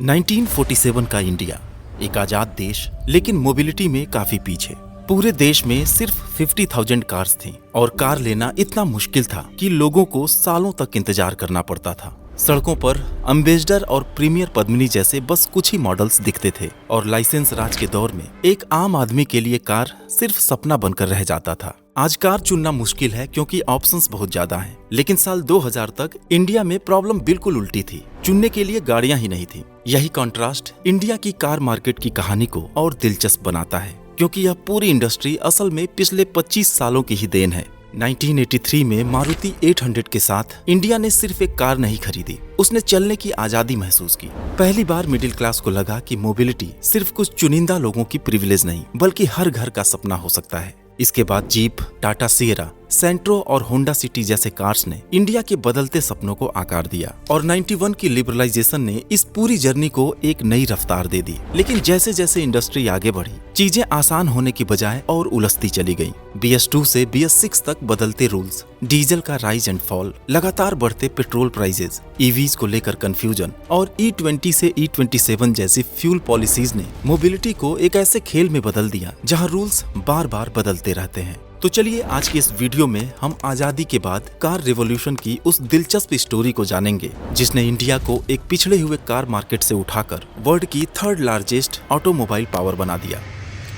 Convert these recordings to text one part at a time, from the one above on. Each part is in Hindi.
1947 का इंडिया एक आजाद देश, लेकिन मोबिलिटी में काफी पीछे। पूरे देश में सिर्फ 50,000 कार्स थीं और कार लेना इतना मुश्किल था कि लोगों को सालों तक इंतजार करना पड़ता था। सड़कों पर एम्बेसडर और प्रीमियर पद्मिनी जैसे बस कुछ ही मॉडल्स दिखते थे और लाइसेंस राज के दौर में एक आम आदमी के लिए कार सिर्फ सपना बनकर रह जाता था। आज कार चुनना मुश्किल है क्योंकि ऑप्शंस बहुत ज्यादा हैं, लेकिन साल 2000 तक इंडिया में प्रॉब्लम बिल्कुल उल्टी थी। चुनने के लिए गाड़ियां ही नहीं थी। यही कंट्रास्ट इंडिया की कार मार्केट की कहानी को और दिलचस्प बनाता है, क्योंकि यह पूरी इंडस्ट्री असल में पिछले 25 सालों की ही देन है। 1983 में मारुति 800 के साथ इंडिया ने सिर्फ एक कार नहीं खरीदी, उसने चलने की आजादी महसूस की। पहली बार मिडिल क्लास को लगा कि मोबिलिटी सिर्फ कुछ चुनिंदा लोगों की प्रिविलेज नहीं, बल्कि हर घर का सपना हो सकता है। इसके बाद जीप, टाटा सिएरा, सेंट्रो और होंडा सिटी जैसे कार्स ने इंडिया के बदलते सपनों को आकार दिया और 91 की लिबरलाइजेशन ने इस पूरी जर्नी को एक नई रफ्तार दे दी। लेकिन जैसे जैसे इंडस्ट्री आगे बढ़ी, चीजें आसान होने की बजाय और उलझती चली गईं। BS2 से BS6 तक बदलते रूल्स, डीजल का राइज एंड फॉल, लगातार बढ़ते पेट्रोल प्राइसेस, EVs को लेकर कंफ्यूजन और E20 से E27 जैसी फ्यूल पॉलिसीज ने मोबिलिटी को एक ऐसे खेल में बदल दिया जहां रूल्स बार बार बदलते रहते हैं। तो चलिए आज की इस वीडियो में हम आजादी के बाद कार रिवॉल्यूशन की उस दिलचस्प स्टोरी को जानेंगे, जिसने इंडिया को एक पिछड़े हुए कार मार्केट से उठाकर वर्ल्ड की 3rd लार्जेस्ट ऑटोमोबाइल पावर बना दिया।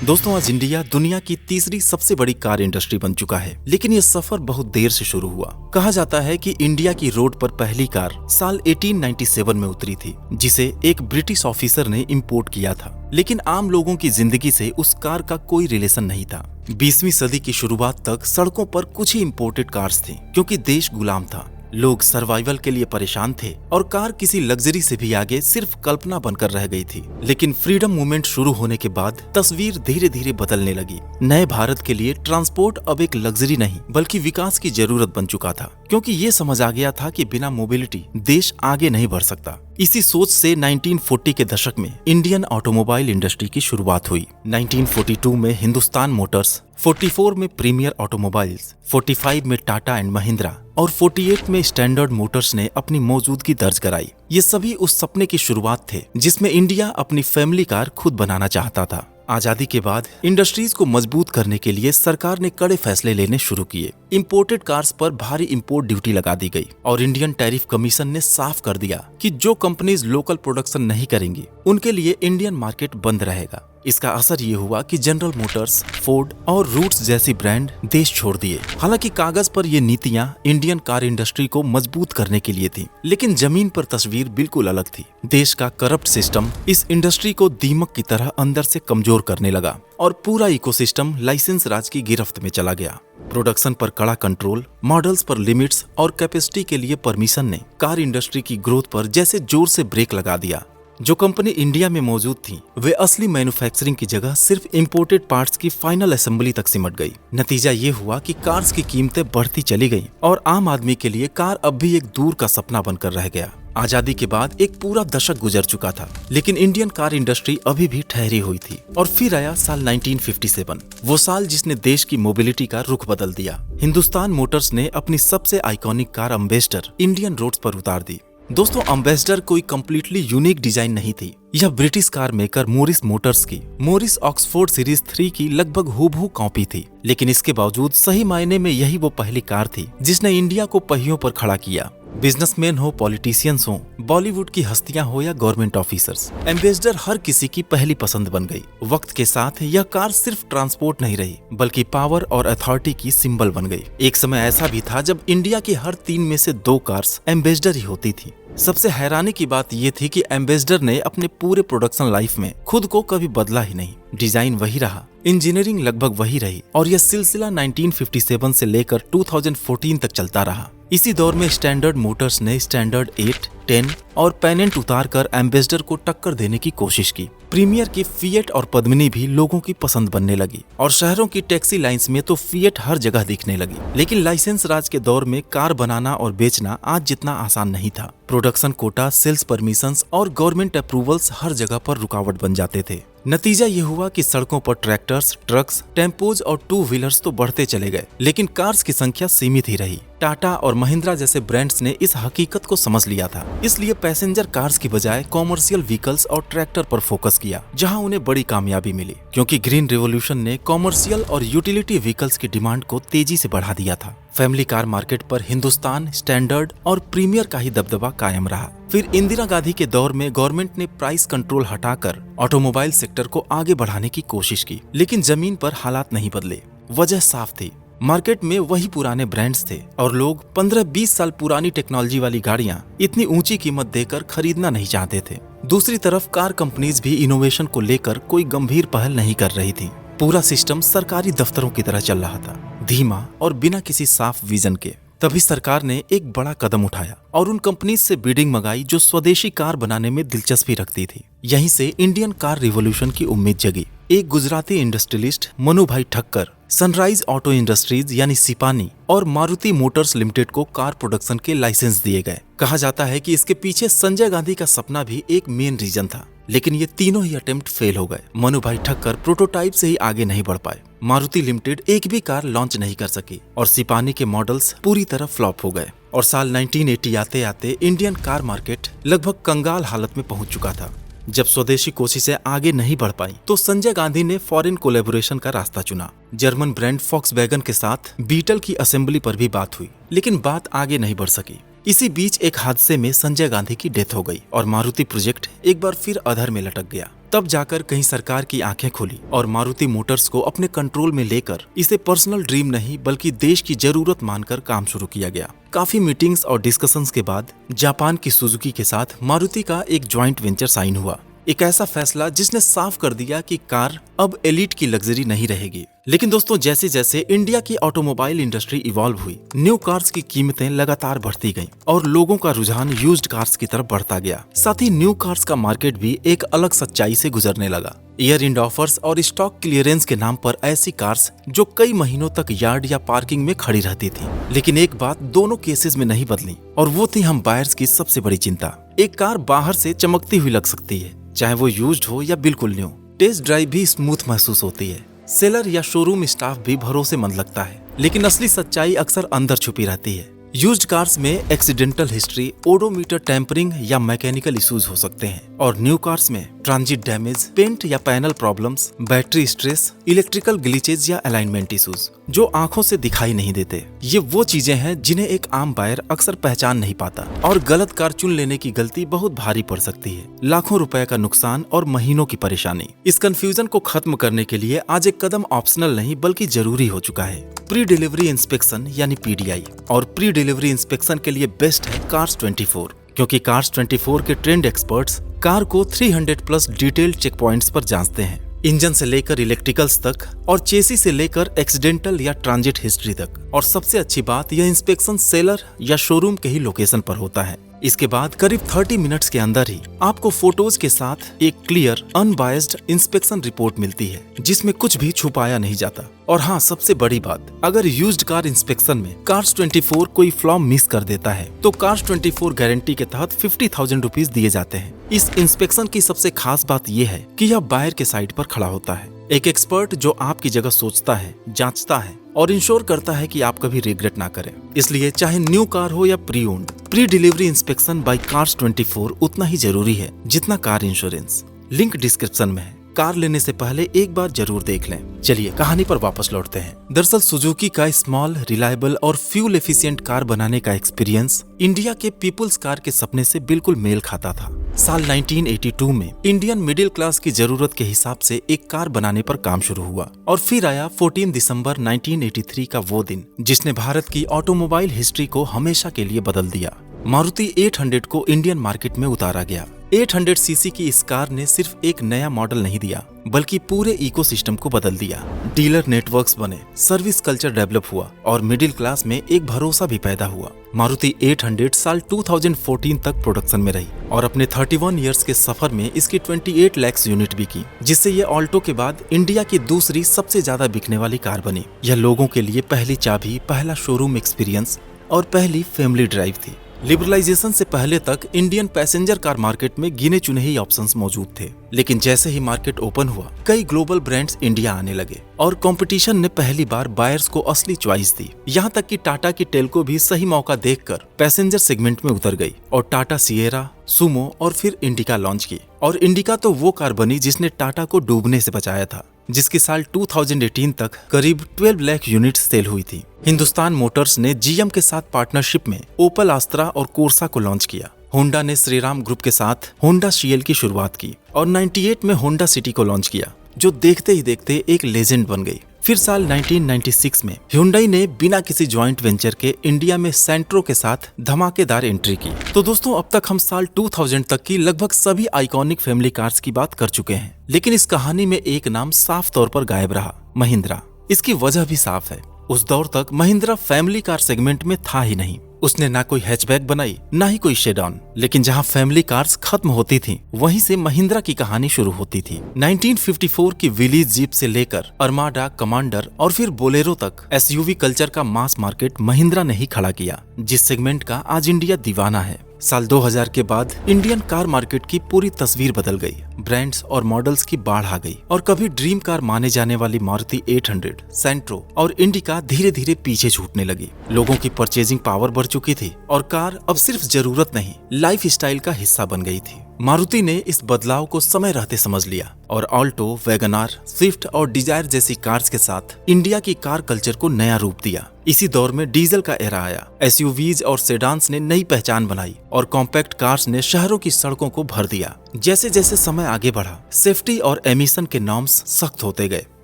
दोस्तों, आज इंडिया दुनिया की तीसरी सबसे बड़ी कार इंडस्ट्री बन चुका है, लेकिन ये सफर बहुत देर से शुरू हुआ। कहा जाता है कि इंडिया की रोड पर पहली कार साल 1897 में उतरी थी, जिसे एक ब्रिटिश ऑफिसर ने इंपोर्ट किया था। लेकिन आम लोगों की जिंदगी से उस कार का कोई रिलेशन नहीं था। 20वीं सदी की शुरुआत तक सड़कों पर कुछ ही इंपोर्टेड कार्स थी, क्योंकि देश गुलाम था। लोग सर्वाइवल के लिए परेशान थे और कार किसी लग्जरी से भी आगे सिर्फ कल्पना बनकर रह गई थी। लेकिन फ्रीडम मूवमेंट शुरू होने के बाद तस्वीर धीरे धीरे बदलने लगी। नए भारत के लिए ट्रांसपोर्ट अब एक लग्जरी नहीं, बल्कि विकास की जरूरत बन चुका था, क्योंकि ये समझ आ गया था कि बिना मोबिलिटी देश आगे नहीं बढ़ सकता। इसी सोच से 1940 के दशक में इंडियन ऑटोमोबाइल इंडस्ट्री की शुरुआत हुई। 1942 में हिंदुस्तान मोटर्स, 44 में प्रीमियर ऑटोमोबाइल्स, 45 में टाटा एंड महिंद्रा और 48 में स्टैंडर्ड मोटर्स ने अपनी मौजूदगी दर्ज कराई। ये सभी उस सपने की शुरुआत थे जिसमें इंडिया अपनी फैमिली कार खुद बनाना चाहता था। आजादी के बाद इंडस्ट्रीज को मजबूत करने के लिए सरकार ने कड़े फैसले लेने शुरू किए। इंपोर्टेड कार्स पर भारी इंपोर्ट ड्यूटी लगा दी गई और इंडियन टैरिफ कमीशन ने साफ कर दिया कि जो कंपनीज लोकल प्रोडक्शन नहीं करेंगी उनके लिए इंडियन मार्केट बंद रहेगा। इसका असर ये हुआ कि जनरल मोटर्स, फोर्ड और रूट्स जैसी ब्रांड देश छोड़ दिए। हालांकि कागज पर ये नीतियां इंडियन कार इंडस्ट्री को मजबूत करने के लिए थी, लेकिन जमीन पर तस्वीर बिल्कुल अलग थी। देश का करप्ट सिस्टम इस इंडस्ट्री को दीमक की तरह अंदर से कमजोर करने लगा और पूरा इकोसिस्टम लाइसेंस राज की गिरफ्त में चला गया। प्रोडक्शन पर कड़ा कंट्रोल, मॉडल्स पर लिमिट्स और कैपेसिटी के लिए परमिशन ने कार इंडस्ट्री की ग्रोथ पर जैसे जोर से ब्रेक लगा दिया। जो कंपनी इंडिया में मौजूद थी, वे असली मैन्युफैक्चरिंग की जगह सिर्फ इंपोर्टेड पार्ट्स की फाइनल असेंबली तक सिमट गई। नतीजा ये हुआ कि कार्स की कीमतें बढ़ती चली गईं और आम आदमी के लिए कार अब भी एक दूर का सपना बनकर रह गया। आजादी के बाद एक पूरा दशक गुजर चुका था, लेकिन इंडियन कार इंडस्ट्री अभी भी ठहरी हुई थी। और फिर आया साल 1957, वो साल जिसने देश की मोबिलिटी का रुख बदल दिया। हिंदुस्तान मोटर्स ने अपनी सबसे iconic car Ambassador Indian roads पर उतार दी। दोस्तों, एम्बेसडर कोई कंप्लीटली यूनिक डिजाइन नहीं थी। यह British car maker Morris Motors की मोरिस ऑक्सफोर्ड सीरीज 3 की लगभग हूबहू कॉपी थी। लेकिन इसके बावजूद सही मायने में यही वो पहली कार थी जिसने इंडिया को पहियों पर खड़ा किया। बिजनेसमैन हो, पॉलिटिशियंस हो, बॉलीवुड की हस्तियां हो या गवर्नमेंट ऑफिसर्स, एम्बेसडर हर किसी की पहली पसंद बन गई। वक्त के साथ यह कार सिर्फ ट्रांसपोर्ट नहीं रही, बल्कि पावर और अथॉरिटी की सिंबल बन गई। एक समय ऐसा भी था जब इंडिया की हर 3 में से 2 कार्स एम्बेसडर ही होती थी। सबसे हैरानी की बात यह थी कि एम्बेसडर ने अपने पूरे प्रोडक्शन लाइफ में खुद को कभी बदला ही नहीं। डिजाइन वही रहा, इंजीनियरिंग लगभग वही रही और यह सिलसिला 1957 से लेकर 2014 तक चलता रहा। इसी दौर में स्टैंडर्ड मोटर्स ने स्टैंडर्ड 8, 10 और पेनेंट उतारकर एम्बेसडर को टक्कर देने की कोशिश की। प्रीमियर की फिएट और पद्मिनी भी लोगों की पसंद बनने लगी और शहरों की टैक्सी लाइंस में तो फिएट हर जगह दिखने लगी। लेकिन लाइसेंस राज के दौर में कार बनाना और बेचना आज जितना आसान नहीं था। प्रोडक्शन कोटा, सेल्स परमिशंस और गवर्नमेंट अप्रूवल्स हर जगह पर रुकावट बन जाते थे। नतीजा ये हुआ कि सड़कों पर ट्रैक्टर्स, ट्रक्स, टेम्पोज और 2 व्हीलर्स तो बढ़ते चले गए, लेकिन कार्स की संख्या सीमित ही रही। टाटा और महिंद्रा जैसे ब्रांड्स ने इस हकीकत को समझ लिया था, इसलिए पैसेंजर कार्स की बजाय कॉमर्शियल व्हीकल्स और ट्रैक्टर पर फोकस किया, जहां उन्हें बड़ी कामयाबी मिली, क्योंकि ग्रीन रिवॉल्यूशन ने कॉमर्शियल और यूटिलिटी व्हीकल्स की डिमांड को तेजी से बढ़ा दिया था। फैमिली कार मार्केट पर हिंदुस्तान, स्टैंडर्ड और प्रीमियर का ही दबदबा कायम रहा। फिर इंदिरा गांधी के दौर में गवर्नमेंट ने प्राइस कंट्रोल हटाकर ऑटोमोबाइल सेक्टर को आगे बढ़ाने की कोशिश की, लेकिन जमीन पर हालात नहीं बदले। वजह साफ थी, मार्केट में वही पुराने ब्रांड्स थे और लोग 15-20 साल पुरानी टेक्नोलॉजी वाली गाड़ियां इतनी ऊंची कीमत देकर खरीदना नहीं चाहते थे। दूसरी तरफ कार कंपनीज भी इनोवेशन को लेकर कोई गंभीर पहल नहीं कर रही थी। पूरा सिस्टम सरकारी दफ्तरों की तरह चल रहा था, धीमा और बिना किसी साफ विजन के। तभी सरकार ने एक बड़ा कदम उठाया और उन कंपनीज से बिडिंग मंगाई जो स्वदेशी कार बनाने में दिलचस्पी रखती थी। यहीं से इंडियन कार रिवॉल्यूशन की उम्मीद जगी। एक गुजराती इंडस्ट्रियलिस्ट मनु भाई ठक्कर, सनराइज ऑटो इंडस्ट्रीज यानी सिपानी और मारुति मोटर्स लिमिटेड को कार प्रोडक्शन के लाइसेंस दिए गए। कहा जाता है कि इसके पीछे संजय गांधी का सपना भी एक मेन रीजन था, लेकिन ये तीनों ही अटेम्प्ट फेल हो गए। मनु भाई ठक्कर प्रोटोटाइप से ही आगे नहीं बढ़ पाए, मारुति लिमिटेड एक भी कार लॉन्च नहीं कर सकी और सिपानी के मॉडल्स पूरी तरह फ्लॉप हो गए। और साल 1980 आते आते इंडियन कार मार्केट लगभग कंगाल हालत में पहुंच चुका था। जब स्वदेशी कोशिशें आगे नहीं बढ़ पाई तो संजय गांधी ने फॉरेन कोलैबोरेशन का रास्ता चुना। जर्मन ब्रांड फॉक्सवैगन के साथ बीटल की असेंबली पर भी बात हुई, लेकिन बात आगे नहीं बढ़ सकी। इसी बीच एक हादसे में संजय गांधी की डेथ हो गई और मारुति प्रोजेक्ट एक बार फिर अधर में लटक गया। तब जाकर कहीं सरकार की आंखें खुली और मारुति मोटर्स को अपने कंट्रोल में लेकर इसे पर्सनल ड्रीम नहीं बल्कि देश की जरूरत मानकर काम शुरू किया गया। काफी मीटिंग्स और डिस्कशंस के बाद जापान की सुजुकी के साथ मारुति का एक ज्वाइंट वेंचर साइन हुआ। एक ऐसा फैसला जिसने साफ कर दिया कि कार अब एलीट की लग्जरी नहीं रहेगी। लेकिन दोस्तों, जैसे जैसे इंडिया की ऑटोमोबाइल इंडस्ट्री इवॉल्व हुई, न्यू कार्स की कीमतें लगातार बढ़ती गईं और लोगों का रुझान यूज्ड कार्स की तरफ बढ़ता गया। साथ ही न्यू कार्स का मार्केट भी एक अलग सच्चाई से गुजरने लगा। ईयर एंड ऑफर्स और स्टॉक क्लियरेंस के नाम पर ऐसी कार्स जो कई महीनों तक यार्ड या पार्किंग में खड़ी रहती थी। लेकिन एक बात दोनों केसेस में नहीं बदली और वो थी हम बायर्स की सबसे बड़ी चिंता। एक कार बाहर से चमकती हुई लग सकती है, चाहे वो यूज्ड हो या बिल्कुल न्यू। टेस्ट ड्राइव भी स्मूथ महसूस होती है, सेलर या शोरूम स्टाफ भी भरोसेमंद लगता है, लेकिन असली सच्चाई अक्सर अंदर छुपी रहती है। यूज्ड कार्स में एक्सीडेंटल हिस्ट्री, ओडोमीटर टेम्परिंग या मैकेनिकल इश्यूज हो सकते हैं और न्यू कार्स में ट्रांजिट डैमेज, पेंट या panel problems, battery stress, electrical glitches या अलाइनमेंट इश्यूज जो आंखों से दिखाई नहीं देते। ये वो चीजें हैं जिन्हें एक आम बायर अक्सर पहचान नहीं पाता और गलत कार चुन लेने की गलती बहुत भारी पड़ सकती है। लाखों रुपए का नुकसान और महीनों की परेशानी। इस कंफ्यूजन को खत्म करने के लिए आज एक कदम ऑप्शनल नहीं बल्कि जरूरी हो चुका है, प्री डिलीवरी इंस्पेक्शन यानी PDI। और प्री डिलीवरी इंस्पेक्शन के लिए बेस्ट है कार्स 24, क्योंकि कार्स 24 के ट्रेंड एक्सपर्ट्स कार को 300+ डिटेल्ड चेक पॉइंट्स पर जांचते हैं, इंजन से लेकर इलेक्ट्रिकल्स तक और चेसी से लेकर एक्सीडेंटल या ट्रांजिट हिस्ट्री तक। और सबसे अच्छी बात, यह इंस्पेक्शन सेलर या शोरूम के ही लोकेशन पर होता है। इसके बाद करीब 30 मिनट्स के अंदर ही आपको फोटोज के साथ एक क्लियर अनबायस्ड इंस्पेक्शन रिपोर्ट मिलती है, जिसमें कुछ भी छुपाया नहीं जाता। और हाँ, सबसे बड़ी बात, अगर यूज्ड कार इंस्पेक्शन में कार्स 24 कोई फ्लॉ मिस कर देता है तो कार्स 24 गारंटी के तहत 50,000 रुपीज दिए जाते हैं। इस इंस्पेक्शन की सबसे खास बात यह है कि यह बायर के साइड पर खड़ा होता है, एक एक्सपर्ट जो आपकी जगह सोचता है, जांचता है और इंश्योर करता है कि आप कभी रिग्रेट ना करें। इसलिए चाहे न्यू कार हो या pre owned, pre delivery inspection by cars 24 उतना ही जरूरी है जितना कार इंश्योरेंस। लिंक डिस्क्रिप्शन में है। कार लेने से पहले एक बार जरूर देख लें। चलिए कहानी पर वापस लौटते हैं। दरअसल सुजुकी का स्मॉल, रिलायबल और फ्यूल एफिशिएंट कार बनाने का एक्सपीरियंस इंडिया के पीपुल्स कार के सपने से बिल्कुल मेल खाता था। साल 1982 में इंडियन मिडिल क्लास की जरूरत के हिसाब से एक कार बनाने पर काम शुरू हुआ और फिर आया 14 दिसंबर 1983 का वो दिन जिसने भारत की ऑटोमोबाइल हिस्ट्री को हमेशा के लिए बदल दिया। मारुति 800 को इंडियन मार्केट में उतारा गया। 800 सीसी की इस कार ने सिर्फ एक नया मॉडल नहीं दिया बल्कि पूरे इकोसिस्टम को बदल दिया। डीलर नेटवर्क्स बने, सर्विस कल्चर डेवलप हुआ और मिडिल क्लास में एक भरोसा भी पैदा हुआ। मारुति 800 साल 2014 तक प्रोडक्शन में रही और अपने 31 इयर्स के सफर में इसकी 28 लाख यूनिट बिकी, जिससे ये ऑल्टो के बाद इंडिया की दूसरी सबसे ज्यादा बिकने वाली कार बनी। यह लोगों के लिए पहली चाबी, पहला शोरूम एक्सपीरियंस और पहली फैमिली ड्राइव थी। लिबरलाइजेशन से पहले तक इंडियन पैसेंजर कार मार्केट में गिने चुने ही ऑप्शंस मौजूद थे, लेकिन जैसे ही मार्केट ओपन हुआ कई ग्लोबल ब्रांड्स इंडिया आने लगे और कंपटीशन ने पहली बार बायर्स को असली चॉइस दी। यहाँ तक कि टाटा की टेल्को भी सही मौका देखकर पैसेंजर सेगमेंट में उतर गई और टाटा सिएरा, सुमो और फिर इंडिका लॉन्च की। और इंडिका तो वो कार बनी जिसने टाटा को डूबने से बचाया था, जिसकी साल 2018 तक करीब 12 लाख यूनिट सेल हुई थी। हिंदुस्तान मोटर्स ने जीएम के साथ पार्टनरशिप में ओपल आस्त्रा और कोर्सा को लॉन्च किया। होंडा ने श्रीराम ग्रुप के साथ होंडा सीएल की शुरुआत की और 98 में होंडा सिटी को लॉन्च किया, जो देखते ही देखते एक लेजेंड बन गई। फिर साल 1996 में Hyundai ने बिना किसी जॉइंट वेंचर के इंडिया में सेंट्रो के साथ धमाकेदार एंट्री की। तो दोस्तों, अब तक हम साल 2000 तक की लगभग सभी आइकॉनिक फैमिली कार्स की बात कर चुके हैं, लेकिन इस कहानी में एक नाम साफ तौर पर गायब रहा, महिंद्रा। इसकी वजह भी साफ है। उस दौर तक महिंद्रा फैमिली कार सेगमेंट में था ही नहीं। उसने ना कोई हैचबैक बनाई, ना ही कोई सेडान, लेकिन जहां फैमिली कार्स खत्म होती थीं, वहीं से महिंद्रा की कहानी शुरू होती थी। 1954 की विलीज जीप से लेकर अर्माडा, कमांडर और फिर बोलेरो तक एसयूवी कल्चर का मास मार्केट महिंद्रा ने ही खड़ा किया, जिस सेगमेंट का आज इंडिया दीवाना है। साल 2000 के बाद इंडियन कार मार्केट की पूरी तस्वीर बदल गई। ब्रांड्स और मॉडल्स की बाढ़ आ गई और कभी ड्रीम कार माने जाने वाली मारुति 800, सेंट्रो और इंडिका धीरे धीरे पीछे छूटने लगी। लोगों की परचेजिंग पावर बढ़ चुकी थी और कार अब सिर्फ जरूरत नहीं, लाइफ स्टाइल का हिस्सा बन गई थी। मारुति ने इस बदलाव को समय रहते समझ लिया और ऑल्टो, वैगनार, स्विफ्ट और डिजायर जैसी कार्स के साथ इंडिया की कार कल्चर को नया रूप दिया। इसी दौर में डीजल का एरा आया। एसयूवीज और सेडान्स ने नई पहचान बनाई और कॉम्पैक्ट कार्स ने शहरों की सड़कों को भर दिया। जैसे जैसे समय आगे बढ़ा, सेफ्टी और एमिशन के नॉर्म्स सख्त होते गए।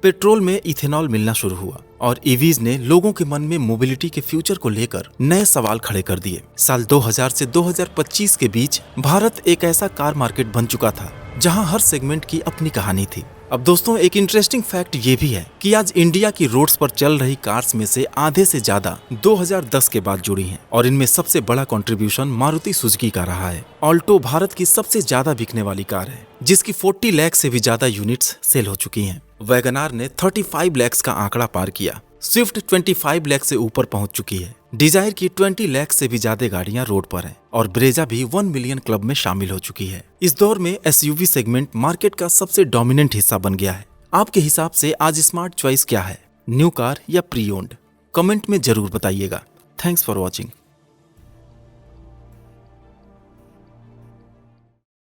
पेट्रोल में इथेनॉल मिलना शुरू हुआ और ईवीज ने लोगों के मन में मोबिलिटी के फ्यूचर को लेकर नए सवाल खड़े कर दिए। साल 2000 से 2025 के बीच भारत एक ऐसा कार मार्केट बन चुका था जहां हर सेगमेंट की अपनी कहानी थी। अब दोस्तों, एक इंटरेस्टिंग फैक्ट ये भी है कि आज इंडिया की रोड्स पर चल रही कार्स में से आधे से ज्यादा 2010 के बाद जुड़ी हैं और इनमें सबसे बड़ा कंट्रीब्यूशन मारुति सुजुकी का रहा है। ऑल्टो भारत की सबसे ज्यादा बिकने वाली कार है, जिसकी 40 लाख से भी ज्यादा यूनिट्स सेल हो चुकी हैं। वैगनार ने 35 लाख का आंकड़ा पार किया। स्विफ्ट 25 लाख से ऊपर पहुंच चुकी है। डिजायर की 20 लाख से भी ज्यादा गाड़ियां रोड पर हैं और ब्रेजा भी 1 मिलियन क्लब में शामिल हो चुकी है। इस दौर में एसयूवी सेगमेंट मार्केट का सबसे डोमिनेंट हिस्सा बन गया है। आपके हिसाब से आज स्मार्ट चॉइस क्या है, न्यू कार या प्री ओन्ड? कमेंट में जरूर बताइएगा। Thanks for watching.